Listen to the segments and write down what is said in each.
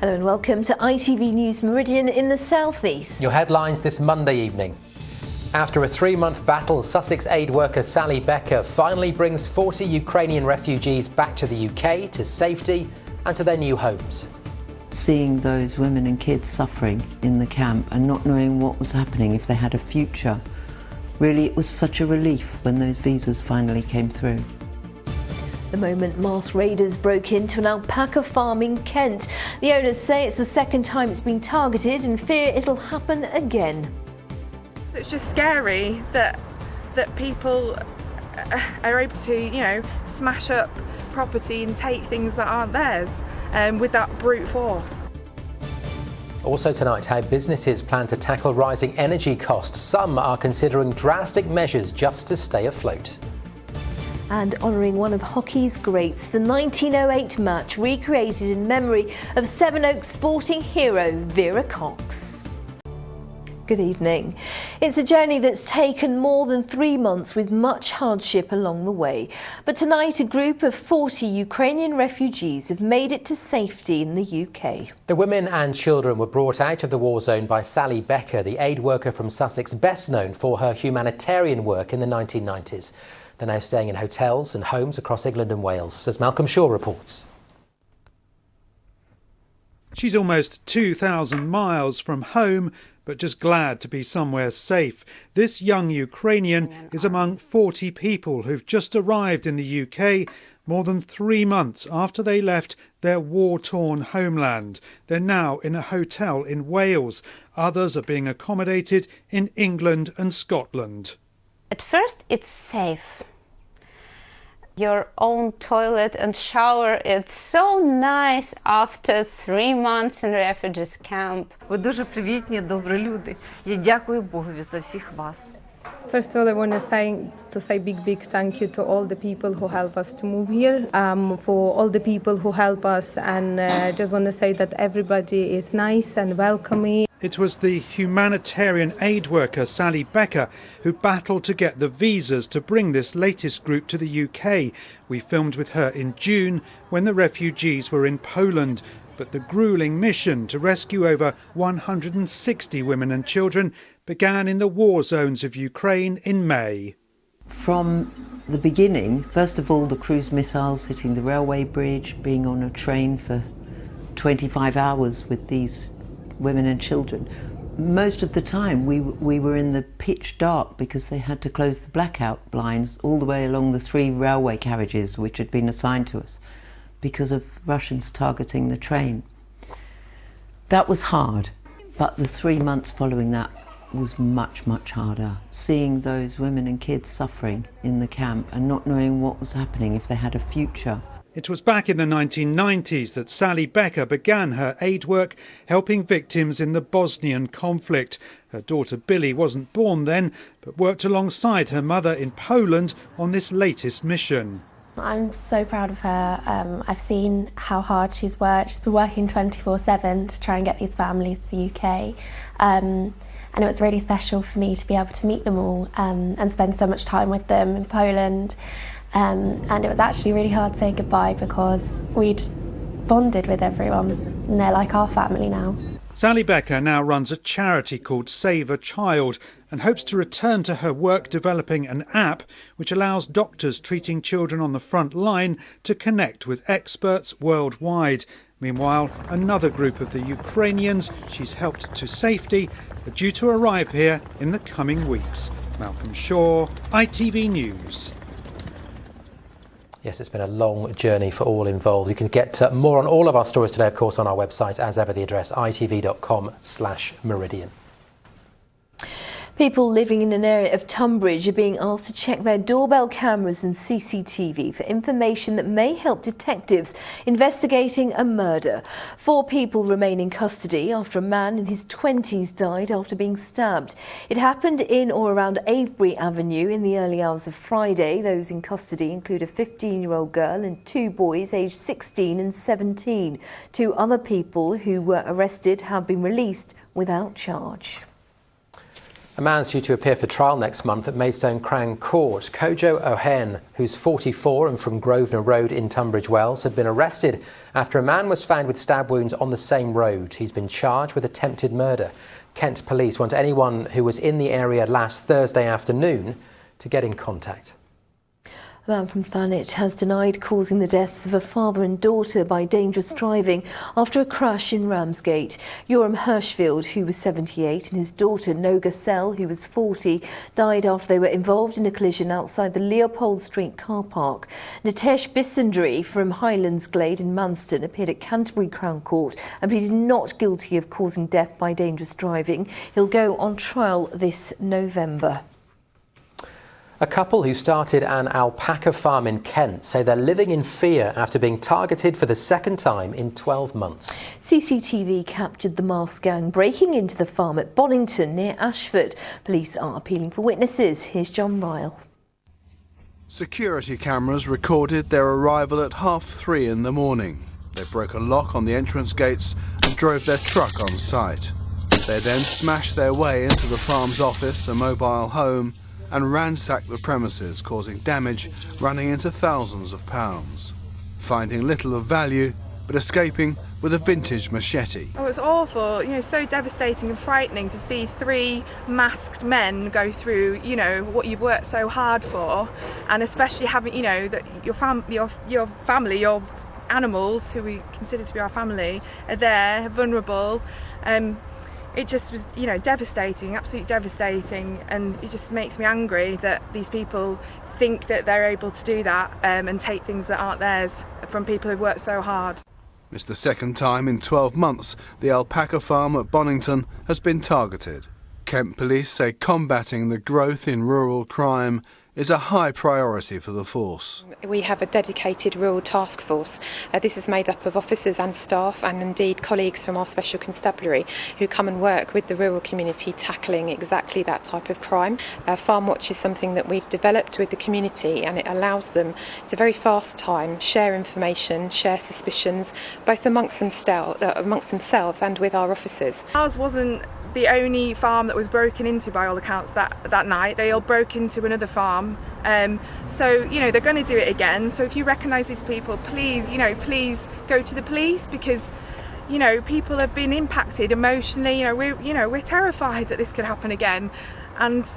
Hello and welcome to ITV News Meridian in the southeast. Your headlines this Monday evening. After a 3-month battle, Sussex aid worker Sally Becker finally brings 40 Ukrainian refugees back to the UK to safety and to their new homes. Seeing those women and kids suffering in the camp and not knowing what was happening, if they had a future, really it was such a relief when those visas finally came through. The moment masked raiders broke into an alpaca farm in Kent. The owners say it's the second time it's been targeted and fear it'll happen again. So it's just scary that people are able to, smash up property and take things that aren't theirs with that brute force. Also tonight, how businesses plan to tackle rising energy costs. Some are considering drastic measures just to stay afloat. And honouring one of hockey's greats, the 1908 match recreated in memory of Sevenoaks sporting hero Vera Cox. Good evening. It's a journey that's taken more than 3 months with much hardship along the way. But tonight a group of 40 Ukrainian refugees have made it to safety in the UK. The women and children were brought out of the war zone by Sally Becker, the aid worker from Sussex, best known for her humanitarian work in the 1990s. They're now staying in hotels and homes across England and Wales, as Malcolm Shaw reports. She's almost 2,000 miles from home, but just glad to be somewhere safe. This young Ukrainian is among 40 people who've just arrived in the UK more than 3 months after they left their war-torn homeland. They're now in a hotel in Wales. Others are being accommodated in England and Scotland. At first, it's safe. Your own toilet and shower, it's so nice after 3 months in refugees camp. Ви дуже привітні, добрі люди. Я дякую Богові за всіх вас. First of all, I want to say big thank you to all the people who help us to move here, for all the people who help us, and just want to say that everybody is nice and welcoming. It was the humanitarian aid worker Sally Becker who battled to get the visas to bring this latest group to the UK. We filmed with her in June when the refugees were in Poland. But the gruelling mission to rescue over 160 women and children began in the war zones of Ukraine in May. From the beginning, first of all, the cruise missiles hitting the railway bridge, being on a train for 25 hours with these women and children. Most of the time we were in the pitch dark because they had to close the blackout blinds all the way along the 3 railway carriages which had been assigned to us because of Russians targeting the train. That was hard, but the 3 months following that was much harder. Seeing those women and kids suffering in the camp and not knowing what was happening, if they had a future. It was back in the 1990s that Sally Becker began her aid work helping victims in the Bosnian conflict. Her daughter Billy wasn't born then, but worked alongside her mother in Poland on this latest mission. I'm so proud of her. I've seen how hard she's worked. She's been working 24/7 to try and get these families to the UK. And it was really special for me to be able to meet them all and spend so much time with them in Poland. And it was actually really hard saying goodbye because we'd bonded with everyone and they're like our family now. Sally Becker now runs a charity called Save a Child and hopes to return to her work developing an app which allows doctors treating children on the front line to connect with experts worldwide. Meanwhile, another group of the Ukrainians she's helped to safety are due to arrive here in the coming weeks. Malcolm Shaw, ITV News. Yes, it's been a long journey for all involved. You can get more on all of our stories today, of course, on our website. As ever, the address itv.com/Meridian. People living in an area of Tunbridge are being asked to check their doorbell cameras and CCTV for information that may help detectives investigating a murder. 4 people remain in custody after a man in his 20s died after being stabbed. It happened in or around Avebury Avenue in the early hours of Friday. Those in custody include a 15-year-old girl and 2 boys aged 16 and 17. 2 other people who were arrested have been released without charge. A man's due to appear for trial next month at Maidstone Crown Court. Kojo Ohen, who's 44 and from Grosvenor Road in Tunbridge Wells, had been arrested after a man was found with stab wounds on the same road. He's been charged with attempted murder. Kent Police want anyone who was in the area last Thursday afternoon to get in contact. A man from Thanet has denied causing the deaths of a father and daughter by dangerous driving after a crash in Ramsgate. Yoram Hirschfield, who was 78, and his daughter Noga Sell, who was 40, died after they were involved in a collision outside the Leopold Street car park. Nitesh Bisandri from Highlands Glade in Manston appeared at Canterbury Crown Court and pleaded not guilty of causing death by dangerous driving. He'll go on trial this November. A couple who started an alpaca farm in Kent say they're living in fear after being targeted for the second time in 12 months. CCTV captured the masked gang breaking into the farm at Bonington near Ashford. Police are appealing for witnesses. Here's John Ryle. Security cameras recorded their arrival at 3:30 in the morning. They broke a lock on the entrance gates and drove their truck on site. They then smashed their way into the farm's office, a mobile home, and ransacked the premises, causing damage running into thousands of pounds. Finding little of value, but escaping with a vintage machete. Oh, it's awful, so devastating and frightening to see 3 masked men go through, what you've worked so hard for, and especially having, that your family, your animals, who we consider to be our family, are there, vulnerable. It just was, devastating, absolutely devastating, and it just makes me angry that these people think that they're able to do that and take things that aren't theirs from people who've worked so hard. It's the second time in 12 months the alpaca farm at Bonington has been targeted. Kent Police say combating the growth in rural crime is a high priority for the force. We have a dedicated rural task force. This is made up of officers and staff, and indeed colleagues from our special constabulary who come and work with the rural community tackling exactly that type of crime. Farm Watch is something that we've developed with the community, and it allows them to very fast time share information, share suspicions, both amongst themselves and with our officers. Ours wasn't the only farm that was broken into by all accounts that night. They all broke into another farm. So, they're going to do it again. So if you recognise these people, please go to the police, because, people have been impacted emotionally. We're terrified that this could happen again, and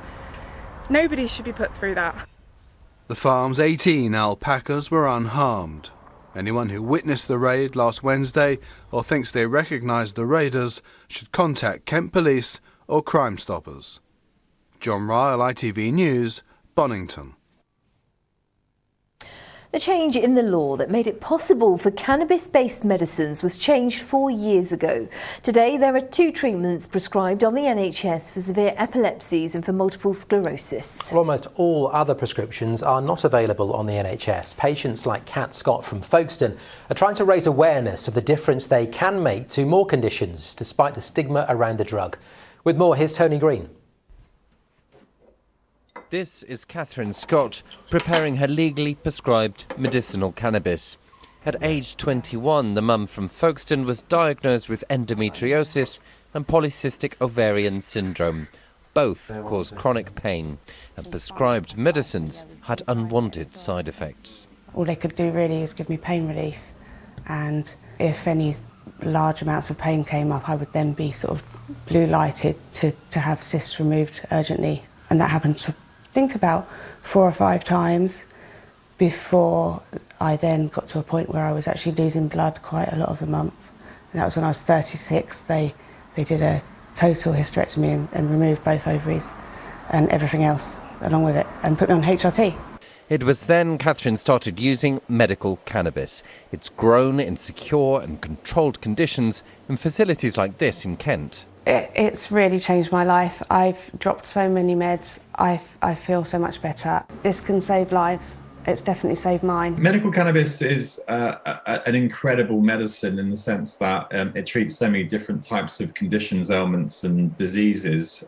nobody should be put through that. The farm's 18 alpacas were unharmed. Anyone who witnessed the raid last Wednesday or thinks they recognise the raiders should contact Kent Police or Crime Stoppers. John Ryle, ITV News, Bonington. The change in the law that made it possible for cannabis-based medicines was changed 4 years ago. Today, there are 2 treatments prescribed on the NHS for severe epilepsies and for multiple sclerosis. Well, almost all other prescriptions are not available on the NHS. Patients like Kat Scott from Folkestone are trying to raise awareness of the difference they can make to more conditions, despite the stigma around the drug. With more, here's Tony Green. This is Catherine Scott preparing her legally prescribed medicinal cannabis. At age 21, the mum from Folkestone was diagnosed with endometriosis and polycystic ovarian syndrome. Both cause chronic pain, and prescribed medicines had unwanted side effects. All they could do really is give me pain relief, and if any large amounts of pain came up, I would then be sort of blue lighted to have cysts removed urgently, and that happened to think about 4 or 5 times before I then got to a point where I was actually losing blood quite a lot of the month. And that was when I was 36. They did a total hysterectomy and removed both ovaries and everything else along with it, and put me on HRT. It was then Catherine started using medical cannabis. It's grown in secure and controlled conditions in facilities like this in Kent. It's really changed my life. I've dropped so many meds. I feel so much better. This can save lives. It's definitely saved mine. Medical cannabis is an incredible medicine in the sense that it treats so many different types of conditions, ailments and diseases.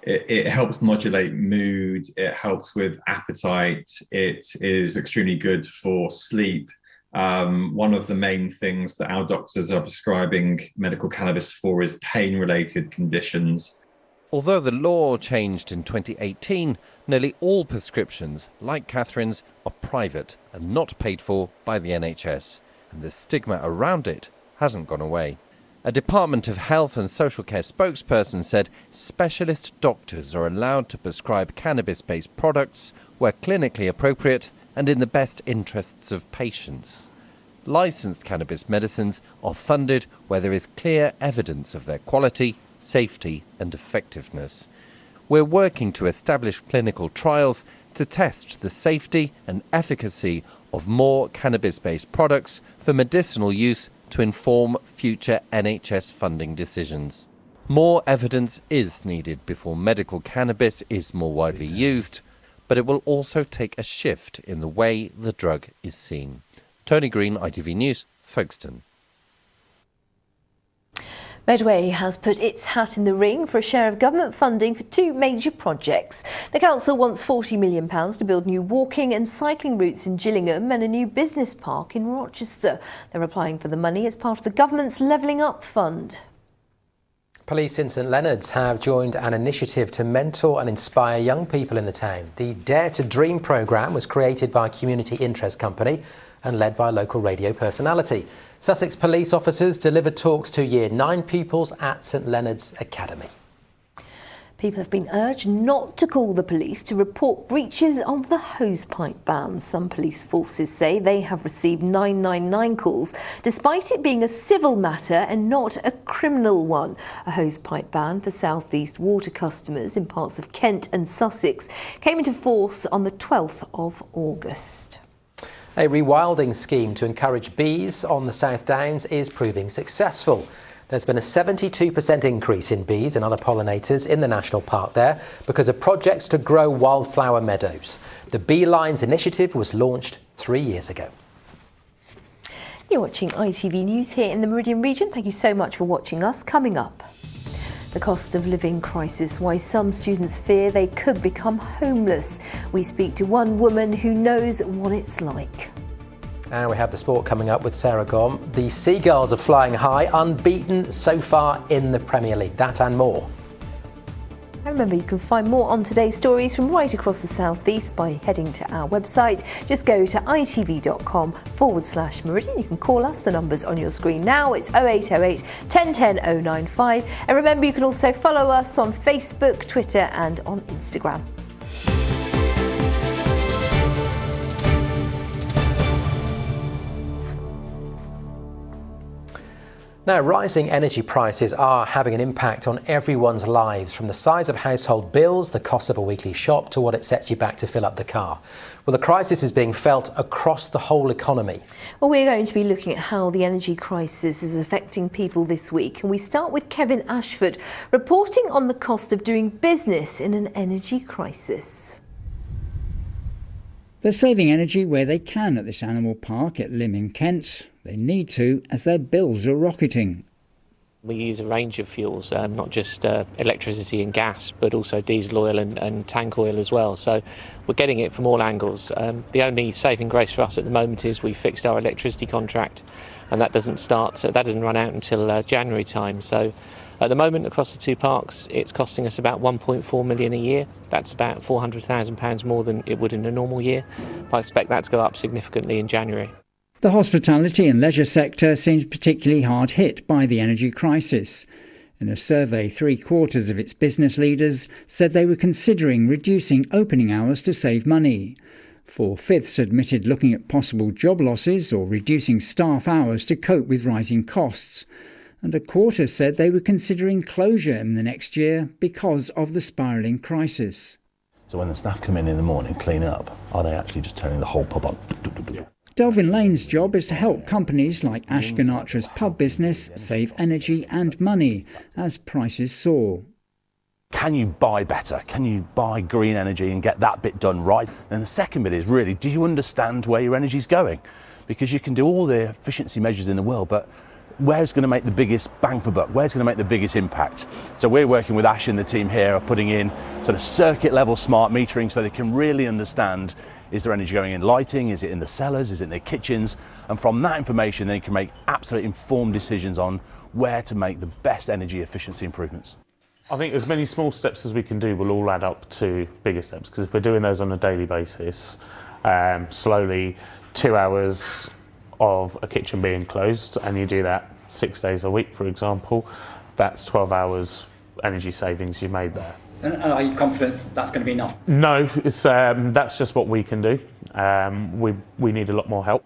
It helps modulate mood, it helps with appetite, it is extremely good for sleep. One of the main things that our doctors are prescribing medical cannabis for is pain-related conditions. Although the law changed in 2018, nearly all prescriptions, like Catherine's, are private and not paid for by the NHS, and the stigma around it hasn't gone away. A Department of Health and Social Care spokesperson said specialist doctors are allowed to prescribe cannabis-based products where clinically appropriate and in the best interests of patients. Licensed cannabis medicines are funded where there is clear evidence of their quality, safety and effectiveness. We're working to establish clinical trials to test the safety and efficacy of more cannabis-based products for medicinal use to inform future NHS funding decisions. More evidence is needed before medical cannabis is more widely used, but it will also take a shift in the way the drug is seen. Tony Green, ITV News, Folkestone. Medway has put its hat in the ring for a share of government funding for two major projects. The council wants £40 million to build new walking and cycling routes in Gillingham and a new business park in Rochester. They're applying for the money as part of the government's Levelling Up Fund. Police in St Leonard's have joined an initiative to mentor and inspire young people in the town. The Dare to Dream programme was created by a community interest company and led by a local radio personality. Sussex police officers delivered talks to Year 9 pupils at St Leonard's Academy. People have been urged not to call the police to report breaches of the hosepipe ban. Some police forces say they have received 999 calls, despite it being a civil matter and not a criminal one. A hosepipe ban for South East water customers in parts of Kent and Sussex came into force on the 12th of August. A rewilding scheme to encourage bees on the South Downs is proving successful. There's been a 72% increase in bees and other pollinators in the national park there because of projects to grow wildflower meadows. The Beelines initiative was launched 3 years ago. You're watching ITV News here in the Meridian region. Thank you so much for watching us. Coming up, the cost of living crisis, why some students fear they could become homeless. We speak to one woman who knows what it's like. And we have the sport coming up with Sarah Gom. The Seagulls are flying high, unbeaten so far in the Premier League. That and more. And remember, you can find more on today's stories from right across the South East by heading to our website. Just go to itv.com/Meridian. You can call us. The number's on your screen now. It's 0808 1010 095. And remember, you can also follow us on Facebook, Twitter and on Instagram. Now, rising energy prices are having an impact on everyone's lives, from the size of household bills, the cost of a weekly shop, to what it sets you back to fill up the car. Well, the crisis is being felt across the whole economy. Well, we're going to be looking at how the energy crisis is affecting people this week. And we start with Kevin Ashford, reporting on the cost of doing business in an energy crisis. They're saving energy where they can at this animal park at Lymm in Kent. They need to, as their bills are rocketing. We use a range of fuels, not just electricity and gas, but also diesel oil and tank oil as well. So we're getting it from all angles. The only saving grace for us at the moment is we fixed our electricity contract, and that doesn't run out until January time. So at the moment, across the two parks, it's costing us about 1.4 million a year. That's about £400,000 more than it would in a normal year. But I expect that to go up significantly in January. The hospitality and leisure sector seems particularly hard hit by the energy crisis. In a survey, 3/4 of its business leaders said they were considering reducing opening hours to save money. 4/5 admitted looking at possible job losses or reducing staff hours to cope with rising costs. And 1/4 said they were considering closure in the next year because of the spiralling crisis. So when the staff come in the morning, clean up, are they actually just turning the whole pub on? Delvin Lane's job is to help companies like Ashton Archer's pub business save energy and money as prices soar. Can you buy better? Can you buy green energy and get that bit done right? And the second bit is really, do you understand where your energy's going? Because you can do all the efficiency measures in the world, but where's going to make the biggest bang for buck? Where's going to make the biggest impact? So we're working with Ash and the team here, are putting in sort of circuit level smart metering so they can really understand, is there energy going in lighting? Is it in the cellars? Is it in their kitchens? And from that information, they can make absolutely informed decisions on where to make the best energy efficiency improvements. I think as many small steps as we can do will all add up to bigger steps, because if we're doing those on a daily basis, slowly 2 hours of a kitchen being closed, and you do that 6 days a week, for example, that's 12 hours energy savings you made there. And are you confident that's going to be enough? No, it's, that's just what we can do. We need a lot more help.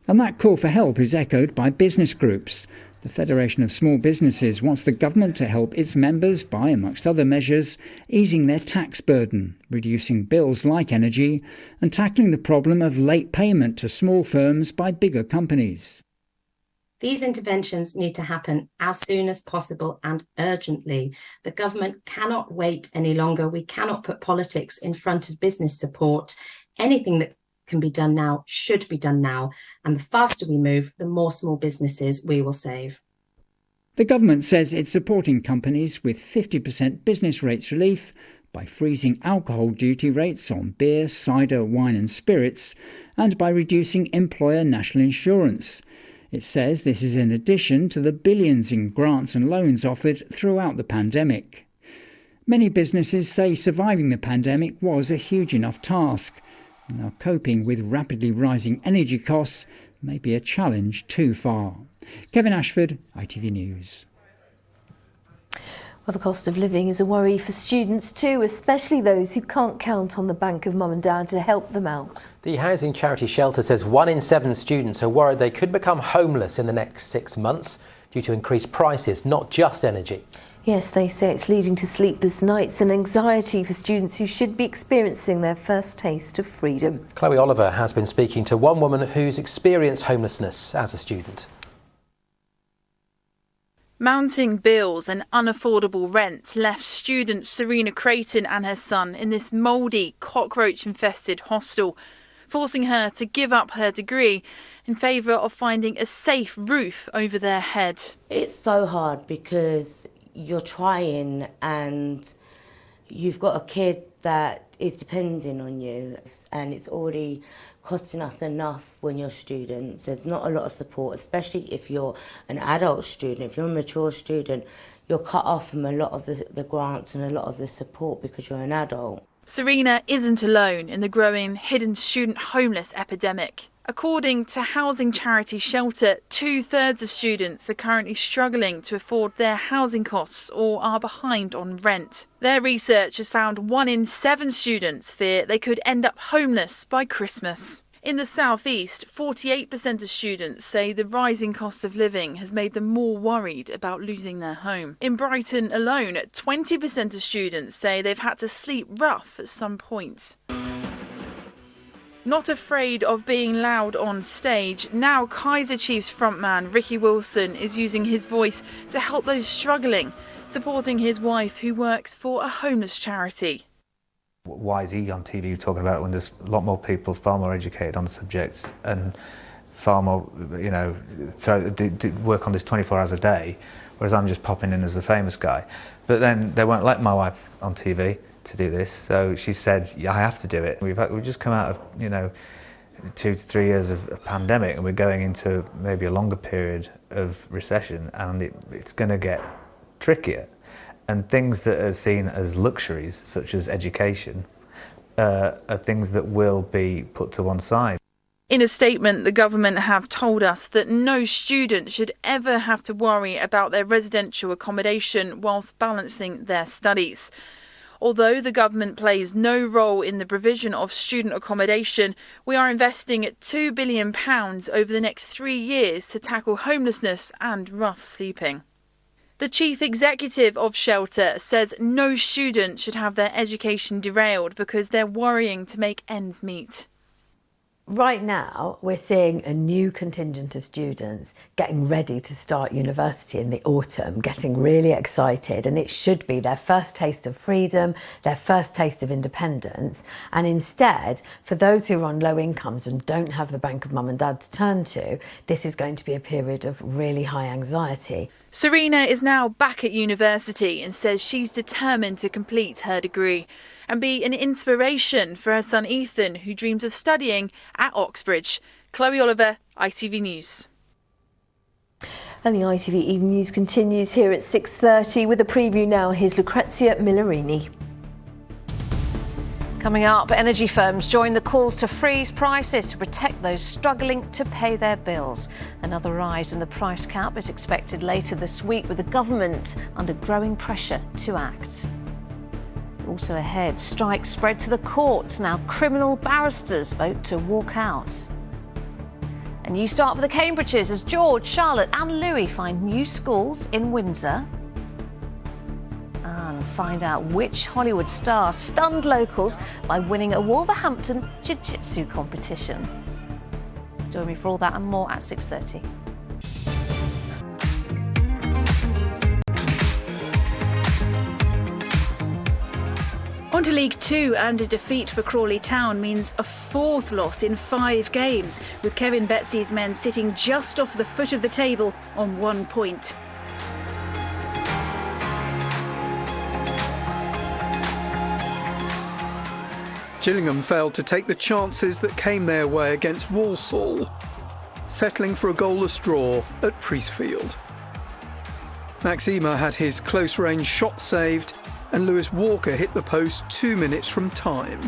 And that call for help is echoed by business groups. The Federation of Small Businesses wants the government to help its members by, amongst other measures, easing their tax burden, reducing bills like energy, and tackling the problem of late payment to small firms by bigger companies. These interventions need to happen as soon as possible and urgently. The government cannot wait any longer. We cannot put politics in front of business support. Anything that can be done now should be done now. And the faster we move, the more small businesses we will save. The government says it's supporting companies with 50% business rates relief by freezing alcohol duty rates on beer, cider, wine and spirits, and by reducing employer national insurance. It says this is in addition to the billions in grants and loans offered throughout the pandemic. Many businesses say surviving the pandemic was a huge enough task. Now coping with rapidly rising energy costs may be a challenge too far. Kevin Ashford, ITV News. Well, the cost of living is a worry for students too, especially those who can't count on the bank of mum and dad to help them out. The housing charity Shelter says 1 in 7 students are worried they could become homeless in the next 6 months due to increased prices, not just energy. Yes, they say it's leading to sleepless nights and anxiety for students who should be experiencing their first taste of freedom. Chloe Oliver has been speaking to one woman who's experienced homelessness as a student. Mounting bills and unaffordable rent left student Serena Creighton and her son in this mouldy, cockroach-infested hostel, forcing her to give up her degree in favour of finding a safe roof over their head. It's so hard because you're trying and you've got a kid that is depending on you, and it's already costing us enough when you're students. There's not a lot of support, especially if you're an adult student. If you're a mature student, you're cut off from a lot of the grants and a lot of the support because you're an adult. Serena isn't alone in the growing hidden student homeless epidemic. According to housing charity Shelter, 2/3 of students are currently struggling to afford their housing costs or are behind on rent. Their research has found 1 in 7 students fear they could end up homeless by Christmas. In the southeast, 48% of students say the rising cost of living has made them more worried about losing their home. In Brighton alone, 20% of students say they've had to sleep rough at some point. Not afraid of being loud on stage, now Kaiser Chiefs frontman Ricky Wilson is using his voice to help those struggling, supporting his wife who works for a homeless charity. Why is he on TV talking about it when there's a lot more people far more educated on the subject and far more, you know, work on this 24 hours a day, whereas I'm just popping in as the famous guy. But then they won't let my wife on TV to do this, so she said, yeah, I have to do it. We've just come out of, you know, 2 to 3 years of a pandemic, and we're going into maybe a longer period of recession, and it's going to get trickier. And things that are seen as luxuries, such as education, are things that will be put to one side. In a statement, the government have told us that no student should ever have to worry about their residential accommodation whilst balancing their studies. Although the government plays no role in the provision of student accommodation, we are investing £2 billion over the next 3 years to tackle homelessness and rough sleeping. The chief executive of Shelter says no student should have their education derailed because they're worrying to make ends meet. Right now, we're seeing a new contingent of students getting ready to start university in the autumn, getting really excited, and it should be their first taste of freedom, their first taste of independence. And instead, for those who are on low incomes and don't have the bank of mum and dad to turn to, this is going to be a period of really high anxiety. Serena is now back at university and says she's determined to complete her degree and be an inspiration for her son Ethan, who dreams of studying at Oxbridge. Chloe Oliver, ITV News. And the ITV Evening News continues here at 6:30 with a preview now. Here's Lucrezia Millarini. Coming up, energy firms join the calls to freeze prices to protect those struggling to pay their bills. Another rise in the price cap is expected later this week, with the government under growing pressure to act. Also ahead, strikes spread to the courts. Now criminal barristers vote to walk out. A new start for the Cambridges as George, Charlotte and Louis find new schools in Windsor. And find out which Hollywood star stunned locals by winning a Wolverhampton jiu-jitsu competition. Join me for all that and more at 6:30. On to League Two, and a defeat for Crawley Town means a fourth loss in 5 games, with Kevin Betsy's men sitting just off the foot of the table on 1 point. Gillingham failed to take the chances that came their way against Walsall, settling for a goalless draw at Priestfield. Maxima had his close-range shot saved, and Lewis Walker hit the post 2 minutes from time.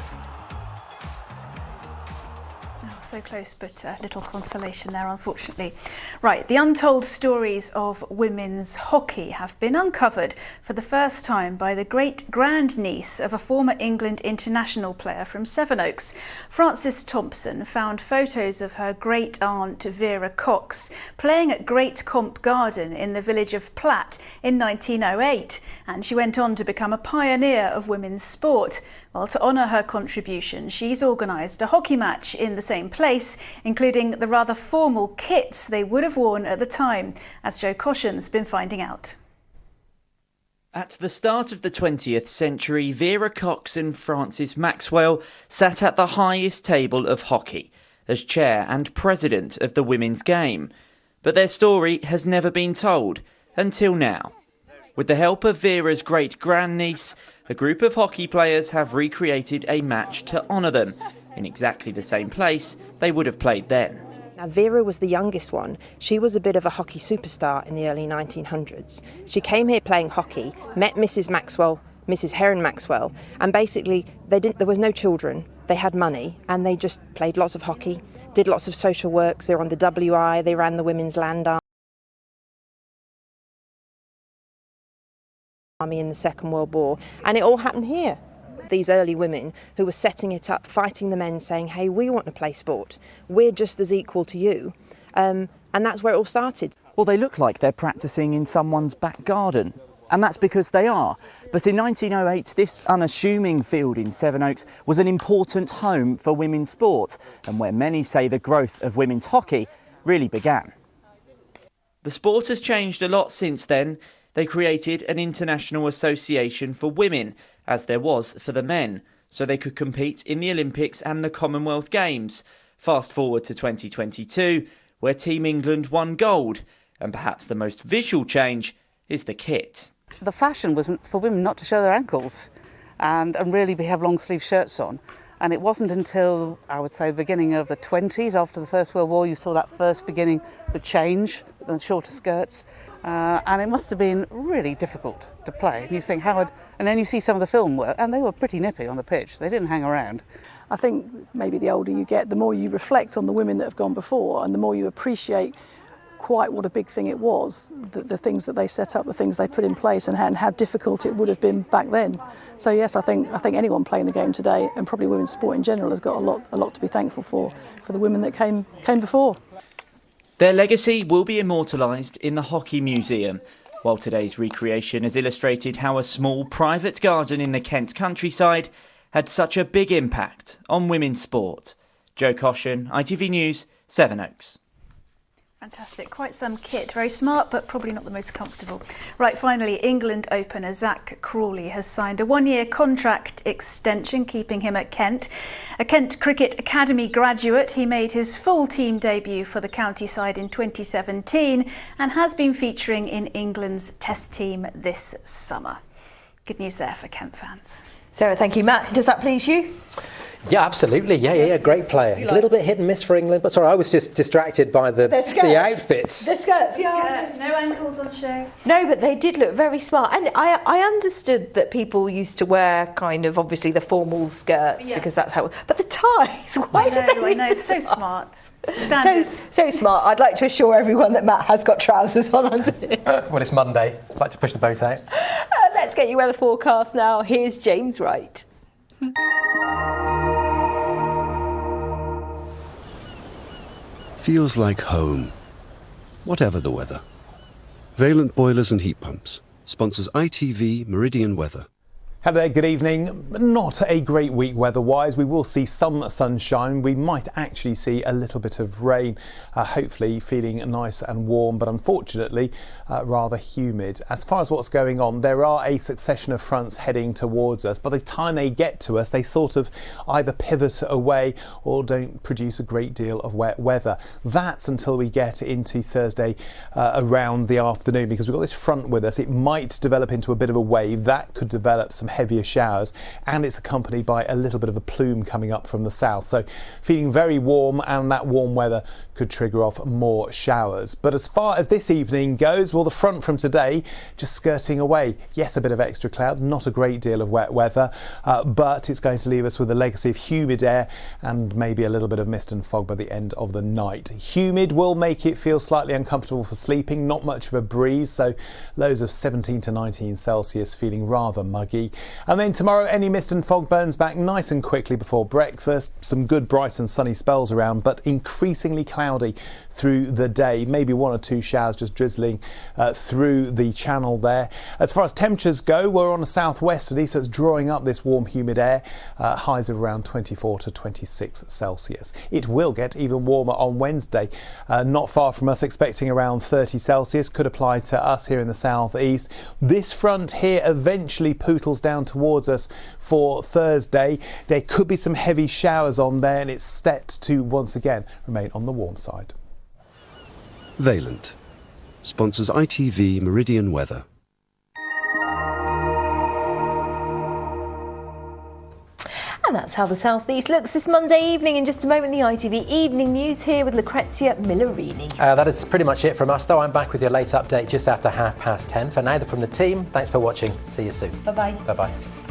So close, but little consolation there, unfortunately. Right, the untold stories of women's hockey have been uncovered for the first time by the great-grandniece of a former England international player from Sevenoaks. Frances Thompson found photos of her great-aunt Vera Cox playing at Great Comp Garden in the village of Platt in 1908, and she went on to become a pioneer of women's sport. Well, to honour her contribution, she's organised a hockey match in the same place, including the rather formal kits they would have worn at the time, as Joe Coshen's been finding out. At the start of the 20th century, Vera Cox and Frances Maxwell sat at the highest table of hockey, as chair and president of the women's game. But their story has never been told, until now. With the help of Vera's great-grandniece, a group of hockey players have recreated a match to honour them, in exactly the same place they would have played then. Now, Vera was the youngest one. She was a bit of a hockey superstar in the early 1900s. She came here playing hockey, met Mrs. Maxwell, Mrs. Heron Maxwell, and basically there was no children. They had money, and they just played lots of hockey, did lots of social works. They were on the WI, they ran the Women's Land Army in the Second World War, and it all happened here. These early women who were setting it up, fighting the men, saying, hey, we want to play sport, we're just as equal to you, and that's where it all started. Well, they look like they're practising in someone's back garden, and that's because they are. But in 1908, this unassuming field in Sevenoaks was an important home for women's sport, and where many say the growth of women's hockey really began. The sport has changed a lot since then. They created an international association for women, as there was for the men, so they could compete in the Olympics and the Commonwealth Games. Fast forward to 2022, where Team England won gold, and perhaps the most visual change is the kit. The fashion was for women not to show their ankles and really have long sleeve shirts on. And it wasn't until, I would say, the beginning of the 20s, after the First World War, you saw that first beginning, the change, the shorter skirts. And it must have been really difficult to play. And you think, and then you see some of the film work, and they were pretty nippy on the pitch. They didn't hang around. I think maybe the older you get, the more you reflect on the women that have gone before, and the more you appreciate quite what a big thing it was, the things that they set up, the things they put in place, and how difficult it would have been back then. So yes, I think anyone playing the game today, and probably women's sport in general, has got a lot to be thankful for the women that came before. Their legacy will be immortalised in the Hockey Museum, while today's recreation has illustrated how a small private garden in the Kent countryside had such a big impact on women's sport. Joe Coshen, ITV News, Sevenoaks. Fantastic. Quite some kit. Very smart, but probably not the most comfortable. Right, finally, England opener Zach Crawley has signed a 1-year contract extension, keeping him at Kent. A Kent Cricket Academy graduate, he made his full team debut for the county side in 2017 and has been featuring in England's Test team this summer. Good news there for Kent fans. Sarah, thank you. Matt, does that please you? Yeah, absolutely. Yeah. Great player. He's a little bit hit and miss for England, but sorry, I was just distracted by the outfits. The skirts, No ankles on show. No, but they did look very smart. And I understood that people used to wear kind of, obviously, the formal skirts because that's how... But the ties, why did they... I know, so smart. Standard. So smart. I'd like to assure everyone that Matt has got trousers on underneath. Well, it's Monday. I'd like to push the boat out. Let's get you weather forecast now. Here's James Wright. Feels like home, whatever the weather. Valent Boilers and Heat Pumps sponsors ITV Meridian Weather. Hello there, good evening. Not a great week weather-wise. We will see some sunshine. We might actually see a little bit of rain, hopefully feeling nice and warm, but unfortunately rather humid. As far as what's going on, there are a succession of fronts heading towards us. By the time they get to us, they sort of either pivot away or don't produce a great deal of wet weather. That's until we get into Thursday around the afternoon, because we've got this front with us. It might develop into a bit of a wave. That could develop some heavier showers, and it's accompanied by a little bit of a plume coming up from the south. So feeling very warm, and that warm weather could trigger off more showers. But as far as this evening goes, well, the front from today just skirting away. Yes, a bit of extra cloud, not a great deal of wet weather, but it's going to leave us with a legacy of humid air and maybe a little bit of mist and fog by the end of the night. Humid will make it feel slightly uncomfortable for sleeping, not much of a breeze, so lows of 17 to 19 Celsius, feeling rather muggy. And then tomorrow, any mist and fog burns back nice and quickly before breakfast. Some good bright and sunny spells around, but increasingly cloudy through the day. Maybe one or two showers just drizzling through the channel there. As far as temperatures go, we're on a southwesterly, so it's drawing up this warm, humid air. Highs of around 24 to 26 Celsius. It will get even warmer on Wednesday. Not far from us, expecting around 30 Celsius. Could apply to us here in the southeast. This front here eventually pootles down towards us for Thursday. There could be some heavy showers on there, and it's set to once again remain on the warm side. Valent sponsors ITV Meridian Weather. And that's how the southeast looks this Monday evening. In just a moment, the ITV Evening News here with Lucrezia Millarini. That is pretty much it from us, though. I'm back with your late update just after 10:30. For now, from the team, thanks for watching. See you soon. Bye-bye. Bye-bye.